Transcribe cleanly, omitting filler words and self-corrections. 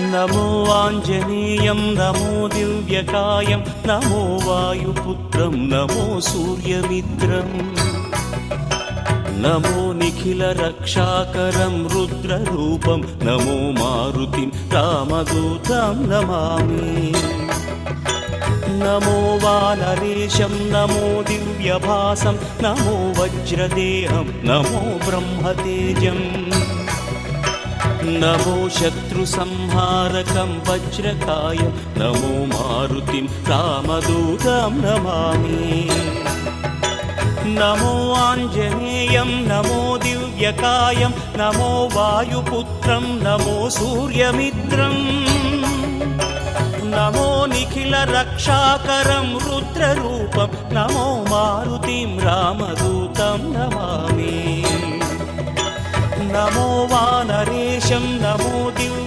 नमो आञ्जनेयं नमो दिव्यकायं नमो वायुपुत्रं नमो सूर्यमित्रम् नमो निखिलरक्षाकरं रुद्ररूपं नमो मारुतिं रामदूतं Namami नमो वानरेशं नमो दिव्यभासं नमो वज्रदेहं नमो ब्रह्मतेजम् नमो शत्रुसंहारकं वज्रकायं नमो मारुतिं रामदूतं Namami नमो आञ्जनेयं नमो दिव्यकायं नमो वायुपुत्रं नमो सूर्यमित्रम् नमो निखिलरक्षाकरं रुद्ररूपं नमो मारुतिं रामदूतं Namami नमो वानरेशं नमो Divya